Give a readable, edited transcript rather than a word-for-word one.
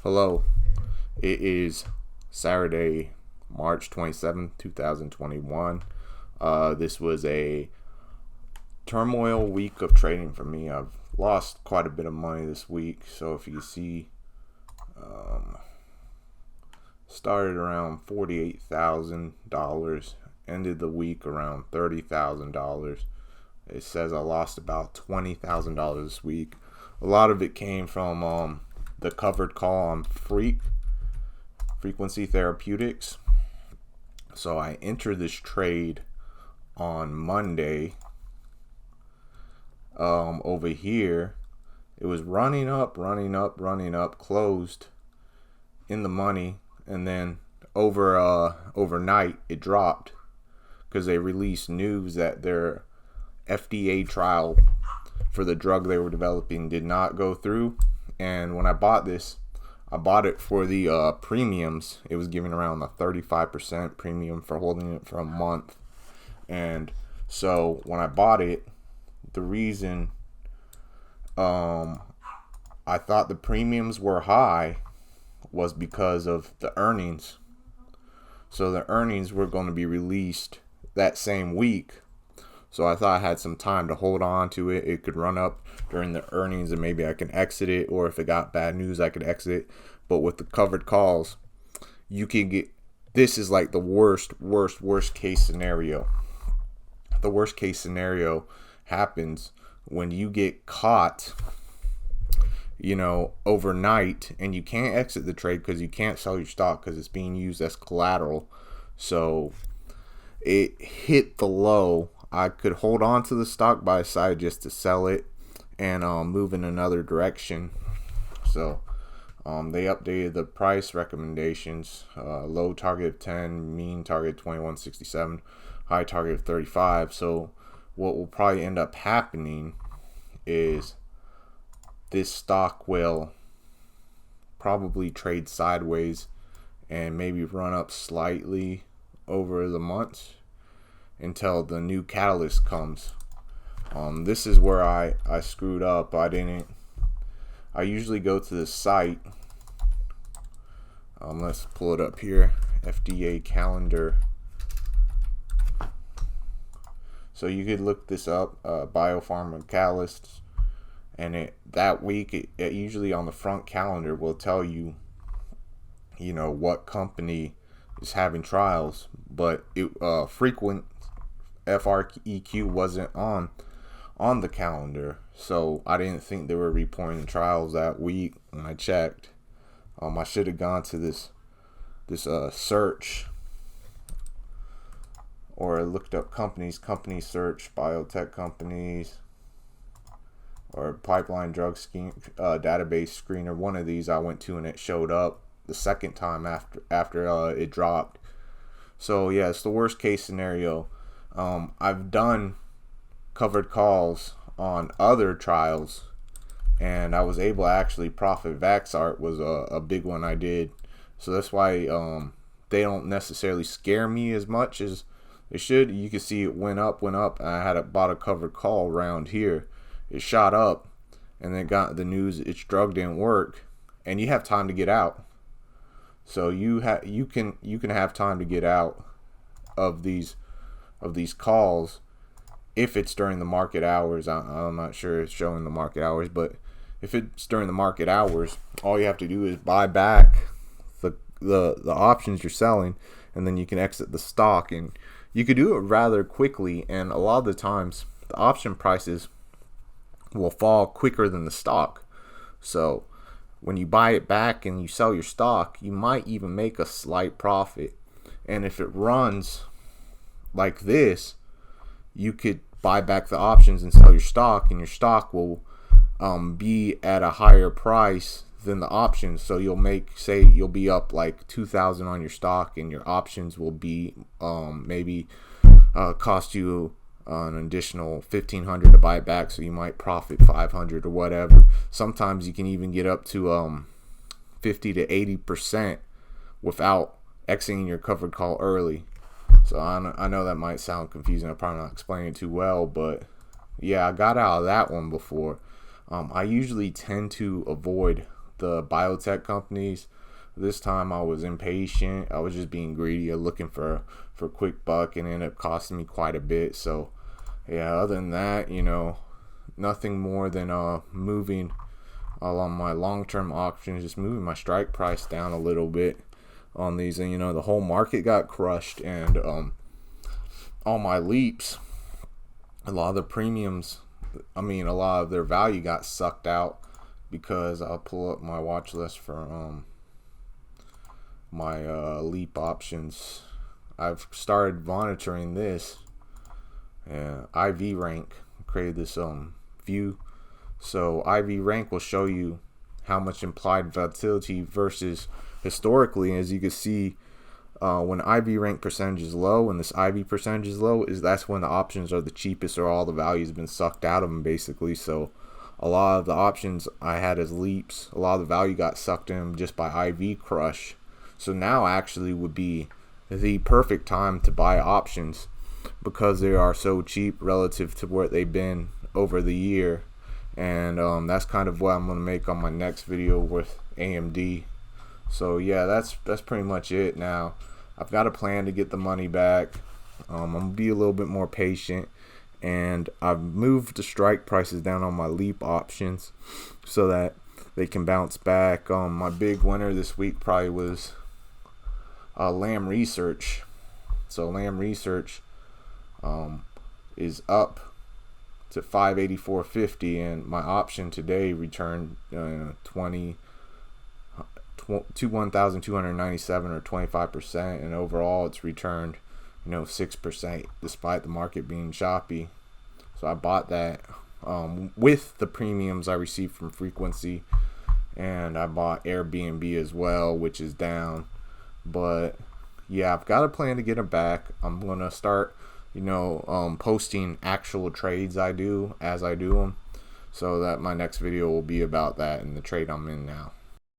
Hello, it is Saturday, March 27th, 2021. This was a turmoil week of trading for me. I've lost quite a bit of money this week. So if you see, started around $48,000, ended the week around $30,000. It says I lost about $20,000 this week. A lot of it came from the covered call on frequency therapeutics. So I entered this trade on Monday. Over here, it was running up, closed in the money, and then overnight it dropped because they released news that their FDA trial for the drug they were developing did not go through. And when I bought this, I bought it for the premiums. It was giving around a 35% premium for holding it for a month. And so when I bought it, the reason I thought the premiums were high was because of the earnings. So the earnings were going to be released that same week. So I thought I had some time to hold on to it. It could run up during the earnings and maybe I can exit it, or if it got bad news, I could exit it. But with the covered calls, you can get, this is like the worst case scenario. The worst case scenario happens when you get caught, overnight, and you can't exit the trade because you can't sell your stock because it's being used as collateral. So it hit the low. I could hold on to the stock, but I decided just to sell it and move in another direction. So they updated the price recommendations. Low target of 10, mean target 21.67, high target of 35. So what will probably end up happening is this stock will probably trade sideways and maybe run up slightly over the months until the new catalyst comes. This is where I screwed up. I usually go to the site. Let's pull it up here. FDA calendar. So you could look this up, biopharma catalysts, and that week it usually on the front calendar will tell you, what company is having trials, but frequent FREQ wasn't on the calendar, so I didn't think they were reporting trials that week when I checked. I should have gone to this search, or looked up company search, biotech companies, or pipeline drug database screener. One of these I went to and it showed up the second time after it dropped. So yeah, it's the worst case scenario. I've done covered calls on other trials, and I was able to actually profit. Vaxart was a big one I did. So that's why they don't necessarily scare me as much as they should. You can see it went up, and I bought a covered call around here. It shot up, and then got the news its drug didn't work, and you have time to get out. So you can have time to get out of these calls if it's during the market hours. I'm not sure it's showing the market hours, but if it's during the market hours, all you have to do is buy back the options you're selling, and then you can exit the stock, and you could do it rather quickly. And a lot of the times the option prices will fall quicker than the stock. So when you buy it back and you sell your stock, you might even make a slight profit. And if it runs like this, you could buy back the options and sell your stock, and your stock will be at a higher price than the options. So you'll you'll be up like 2,000 on your stock, and your options will be maybe cost you an additional 1,500 to buy it back, so you might profit 500 or whatever. Sometimes you can even get up to 50 to 80% without exiting your covered call early. So I know that might sound confusing. I'm probably not explaining it too well, but yeah, I got out of that one before. I usually tend to avoid the biotech companies. This time I was impatient. I was just being greedy, looking for a quick buck, and it ended up costing me quite a bit. So yeah, other than that, nothing more than moving along my long-term options, just moving my strike price down a little bit on these. And the whole market got crushed, and all my leaps, a lot of the premiums, a lot of their value got sucked out, because I'll pull up my watch list for my leap options. I've started monitoring this. IV rank created this view. So IV rank will show you how much implied volatility versus historically. As you can see, when IV rank percentage is low and this IV percentage is low, that's when the options are the cheapest, or all the value's been sucked out of them, basically. So a lot of the options I had as leaps, a lot of the value got sucked in just by IV crush. So now actually would be the perfect time to buy options, because they are so cheap relative to what they've been over the year. And that's kind of what I'm going to make on my next video with AMD. So yeah, that's pretty much it. Now I've got a plan to get the money back. I'm going to be a little bit more patient, and I've moved the strike prices down on my leap options so that they can bounce back. My big winner this week probably was Lamb Research. So Lamb Research is up to 584.50, and my option today returned 1,297, or 25%, and overall it's returned 6%, despite the market being choppy. So I bought that with the premiums I received from frequency, and I bought Airbnb as well, which is down. But yeah, I've got a plan to get them back. I'm gonna start posting actual trades I do as I do them, so that my next video will be about that and the trade I'm in now.